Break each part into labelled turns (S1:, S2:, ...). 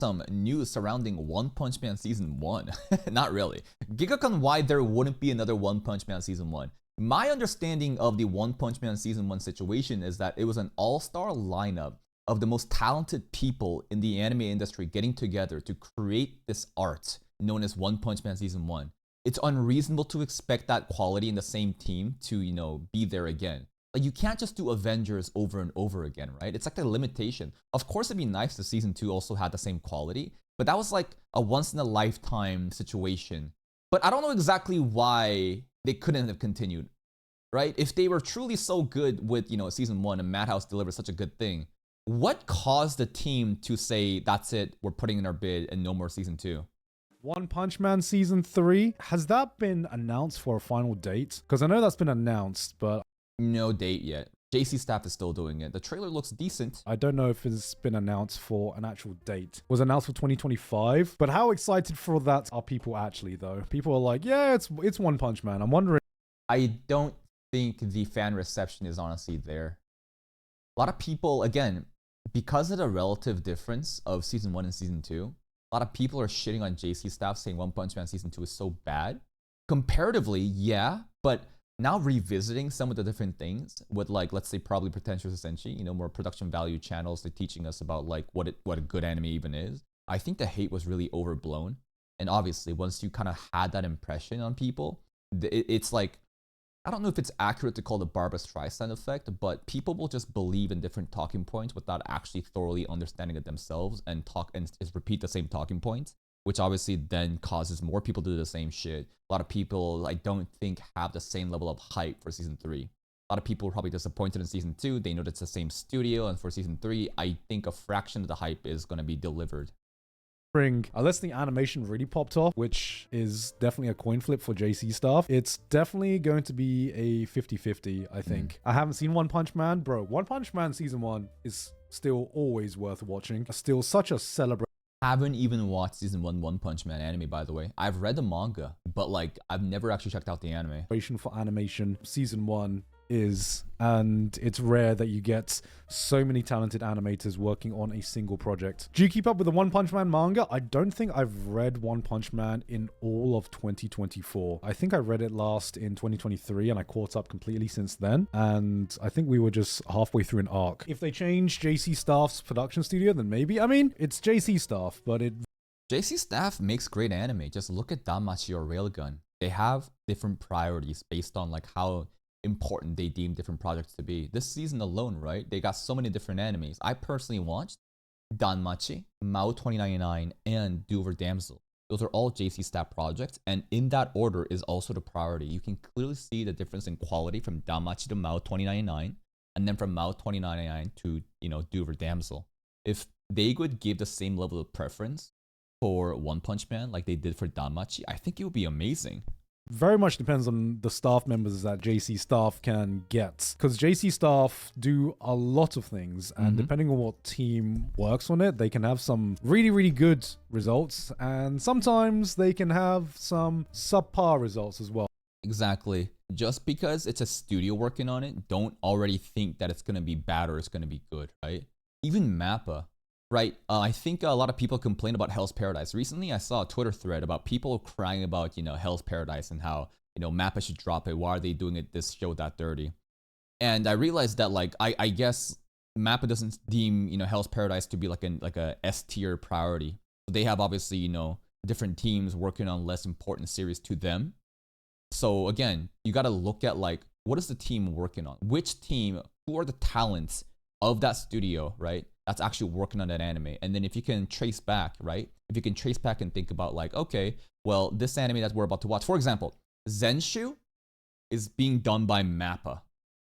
S1: some news surrounding One Punch Man Season 1. Not really. Gigguk on why there wouldn't be another One Punch Man Season 1. My understanding of the One Punch Man Season 1 situation is that it was an all-star lineup of the most talented people in the anime industry getting together to create this art known as One Punch Man Season 1. It's unreasonable to expect that quality in the same team to, be there again. Like, you can't just do Avengers over and over again, right? It's like a limitation. Of course, it'd be nice if Season 2 also had the same quality, but that was like a once-in-a-lifetime situation. But I don't know exactly why they couldn't have continued, right? If they were truly so good with, Season 1 and Madhouse delivered such a good thing, what caused the team to say, that's it, we're putting in our bid and no more Season 2?
S2: One Punch Man Season 3, has that been announced for a final date? Because I know that's been announced, but
S1: no date yet. JC Staff is still doing it. The trailer looks decent.
S2: I don't know if it's been announced for an actual date. It was announced for 2025, but how excited for that are people actually, though? People are like, yeah, it's One Punch Man. I'm wondering.
S1: I don't think the fan reception is honestly there. A lot of people, again, because of the relative difference of Season 1 and Season 2, a lot of people are shitting on JC Staff saying One Punch Man Season 2 is so bad. Comparatively, yeah, but now revisiting some of the different things with, like, let's say probably Pretentious Senshi, more production value channels, they're teaching us about like what a good anime even is. I think the hate was really overblown. And obviously once you kind of had that impression on people, it's like, I don't know if it's accurate to call the Barbra Streisand effect, but people will just believe in different talking points without actually thoroughly understanding it themselves and just repeat the same talking points, which obviously then causes more people to do the same shit. A lot of people, I don't think, have the same level of hype for Season 3. A lot of people are probably disappointed in Season 2. They know that it's the same studio, and for Season 3, I think a fraction of the hype is going to be delivered.
S2: Unless the animation really popped off, which is definitely a coin flip for JC Staff, it's definitely going to be a 50-50, I think. I haven't seen One Punch Man. Bro, One Punch Man Season 1 is still always worth watching. Still such a celebration.
S1: Haven't even watched Season 1 One Punch Man anime, by the way. I've read the manga, but like I've never actually checked out the anime.
S2: For animation, Season 1 is, and it's rare that you get so many talented animators working on a single project. Do you keep up with the One Punch Man manga? I don't think I've read One Punch Man in all of 2024. I think I read it last in 2023 and I caught up completely since then. And I think we were just halfway through an arc. If they change JC Staff's production studio, then maybe. I mean, it's JC Staff, but
S1: JC Staff makes great anime. Just look at Danmachi or Railgun. They have different priorities based on like how important they deem different projects to be. This season alone, right? They got so many different animes. I personally watched Danmachi, Mao 2099, and Do Over Damsel. Those are all JC Staff projects, and in that order is also the priority. You can clearly see the difference in quality from Danmachi to Mao 2099, and then from Mao 2099 to, Do Over Damsel. If they would give the same level of preference for One Punch Man like they did for Danmachi, I think it would be amazing.
S2: very much depends on the staff members that JC Staff can get, because JC Staff do a lot of things, and depending on what team works on it, they can have some really good results, and sometimes they can have some subpar results as well.
S1: Exactly. Just because it's a studio working on it, don't already think that it's going to be bad or it's going to be good, right? Even Mappa, right? I think a lot of people complain about Hell's Paradise. Recently, I saw a Twitter thread about people crying about, Hell's Paradise and how, Mappa should drop it. Why are they doing it this show that dirty? And I realized that, like, I guess Mappa doesn't deem, Hell's Paradise to be like a S tier priority. They have obviously, different teams working on less important series to them. So again, you got to look at like, what is the team working on? Which team, who are the talents of that studio, right? That's actually working on that anime. And then if you can trace back, right? If you can trace back and think about like, okay, well, this anime that we're about to watch, for example, Zenshu is being done by Mappa.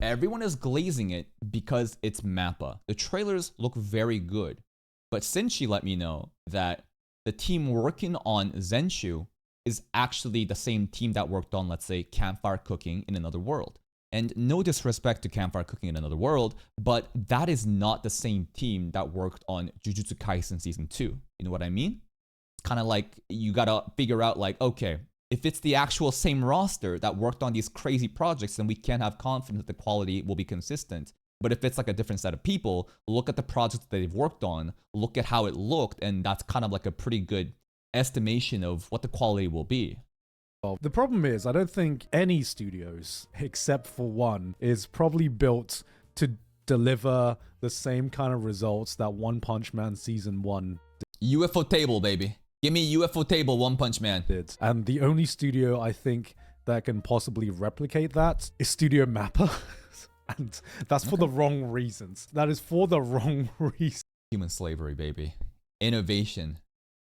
S1: Everyone is glazing it because it's Mappa. The trailers look very good. But Senshi let me know that the team working on Zenshu is actually the same team that worked on, let's say, Campfire Cooking in Another World. And no disrespect to Campfire Cooking in Another World, but that is not the same team that worked on Jujutsu Kaisen Season 2. You know what I mean? It's kind of like you gotta figure out like, okay, if it's the actual same roster that worked on these crazy projects, then we can't have confidence that the quality will be consistent. But if it's like a different set of people, look at the projects that they've worked on, look at how it looked, and that's kind of like a pretty good estimation of what the quality will be.
S2: Well, the problem is, I don't think any studios, except for one, is probably built to deliver the same kind of results that One Punch Man Season 1
S1: UFO table, baby. Give me UFO table, One Punch Man.
S2: did. And the only studio I think that can possibly replicate that is Studio Mappa. And that's for the wrong reasons. That is for the wrong reasons.
S1: Human slavery, baby. Innovation.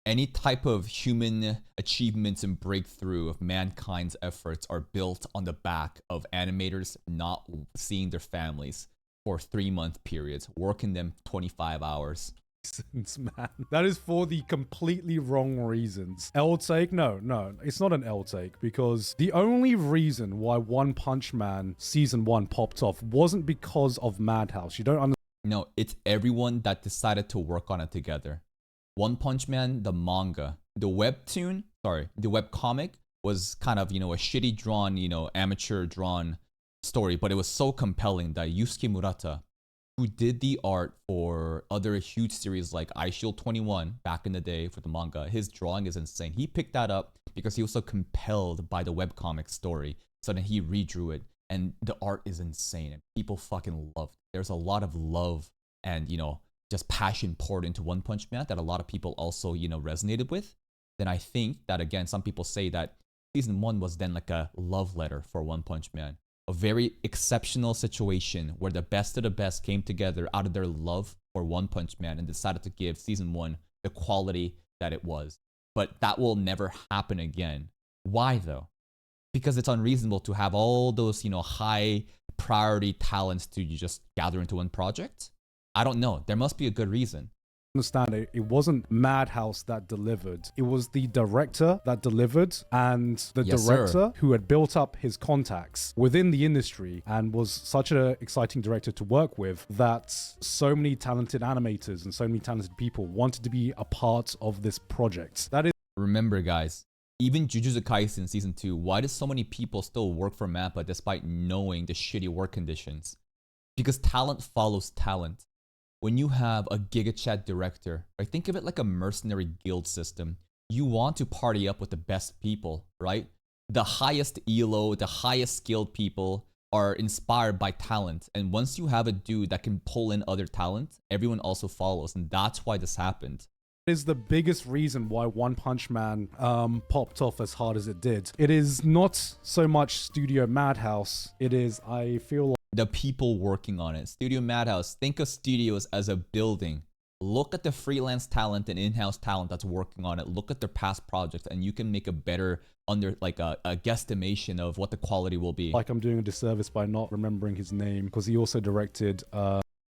S1: Any type of human achievements and breakthrough of mankind's efforts are built on the back of animators not seeing their families for 3-month periods, working them 25 hours.
S2: Man, that is for the completely wrong reasons. L take? No, it's not an L take, because the only reason why One Punch Man Season 1 popped off wasn't because of Madhouse. You don't understand.
S1: No, it's everyone that decided to work on it together. One Punch Man, the manga, the webcomic was kind of, a shitty drawn, amateur drawn story, but it was so compelling that Yusuke Murata, who did the art for other huge series like iShield 21 back in the day for the manga, his drawing is insane. He picked that up because he was so compelled by the webcomic story. So then he redrew it, and the art is insane, and people fucking love it. There's a lot of love and, just passion poured into One Punch Man that a lot of people also, resonated with. Then I think that, again, some people say that Season 1 was then like a love letter for One Punch Man. A very exceptional situation where the best of the best came together out of their love for One Punch Man and decided to give Season 1 the quality that it was. But that will never happen again. Why though? Because it's unreasonable to have all those, high priority talents to just gather into one project. I don't know. There must be a good reason.
S2: Understand it wasn't Madhouse that delivered. It was the director that delivered, and the director who had built up his contacts within the industry and was such an exciting director to work with that so many talented animators and so many talented people wanted to be a part of this project. That is.
S1: Remember, guys, even Jujutsu Kaisen Season 2, why do so many people still work for Mappa despite knowing the shitty work conditions? Because talent follows talent. When you have a Giga director, right, think of it like a mercenary guild system. You want to party up with the best people, right? The highest elo, the highest skilled people are inspired by talent. And once you have a dude that can pull in other talent, everyone also follows. And that's why this happened.
S2: Is the biggest reason why One Punch Man popped off as hard as it did. It is not so much Studio Madhouse. It is, I feel like,
S1: the people working on it. Studio Madhouse, think of studios as a building. Look at the freelance talent and in-house talent that's working on it. Look at their past projects, and you can make a better a guesstimation of what the quality will be.
S2: Like I'm doing a disservice by not remembering his name, because he also directed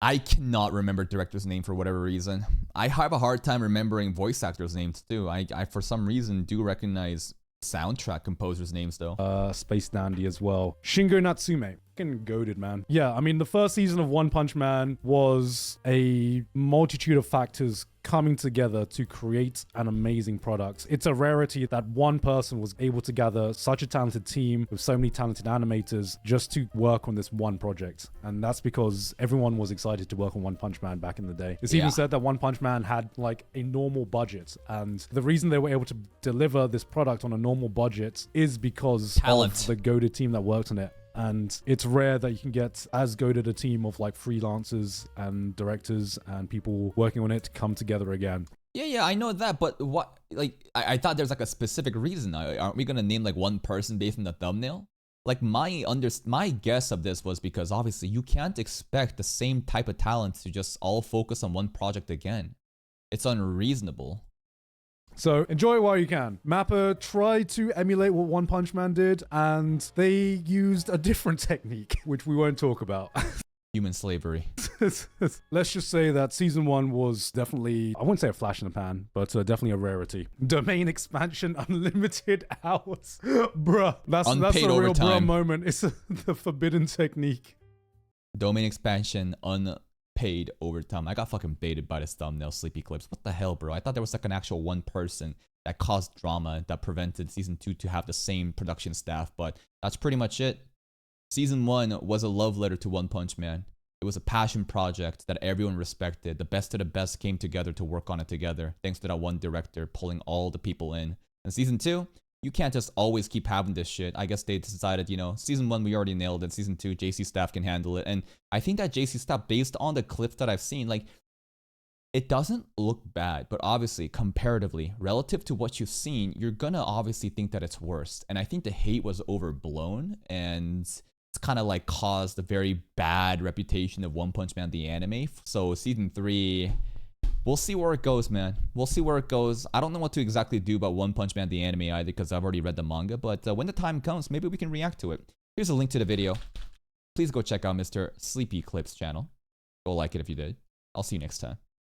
S1: I cannot remember director's name for whatever reason. I have a hard time remembering voice actors' names too. I for some reason do recognize soundtrack composers' names though.
S2: Space Dandy as well. Shingo Natsume. Fucking goated, man. Yeah, I mean, the first season of One Punch Man was a multitude of factors coming together to create an amazing product. It's a rarity that one person was able to gather such a talented team with so many talented animators just to work on this one project. And that's because everyone was excited to work on One Punch Man back in the day. It's even said that One Punch Man had like a normal budget. And the reason they were able to deliver this product on a normal budget is because of the goated team that worked on it. And it's rare that you can get as goated a team of like freelancers and directors and people working on it to come together again.
S1: Yeah, I know that, but what, like, I thought there's like a specific reason. Aren't we gonna name like one person based on the thumbnail? Like my guess of this was because obviously you can't expect the same type of talent to just all focus on one project again. It's unreasonable.
S2: So enjoy it while you can. Mappa tried to emulate what One Punch Man did, and they used a different technique, which we won't talk about.
S1: Human slavery.
S2: Let's just say that season 1 was definitely, I wouldn't say a flash in the pan, but definitely a rarity. Domain expansion, unlimited hours. Bruh, that's a real bruh moment. It's the forbidden technique.
S1: Domain expansion, unpaid overtime. I got fucking baited by this thumbnail, SleepyClips. What the hell, bro? I thought there was like an actual one person that caused drama that prevented season 2 to have the same production staff, but that's pretty much it. Season 1 was a love letter to One Punch Man. It was a passion project that everyone respected. The best of the best came together to work on it together, thanks to that one director pulling all the people in. And season 2, you can't just always keep having this shit. I guess they decided, you know, season 1 we already nailed it. Season 2, JC staff can handle it. And I think that JC staff, based on the clips that I've seen, like, it doesn't look bad, but obviously, comparatively, relative to what you've seen, you're gonna obviously think that it's worse. And I think the hate was overblown, and it's kind of like caused a very bad reputation of One Punch Man the anime. So season 3, we'll see where it goes, man. We'll see where it goes. I don't know what to exactly do about One Punch Man the anime either, because I've already read the manga. But when the time comes, maybe we can react to it. Here's a link to the video. Please go check out Mr. SleepyClips channel. Go like it if you did. I'll see you next time.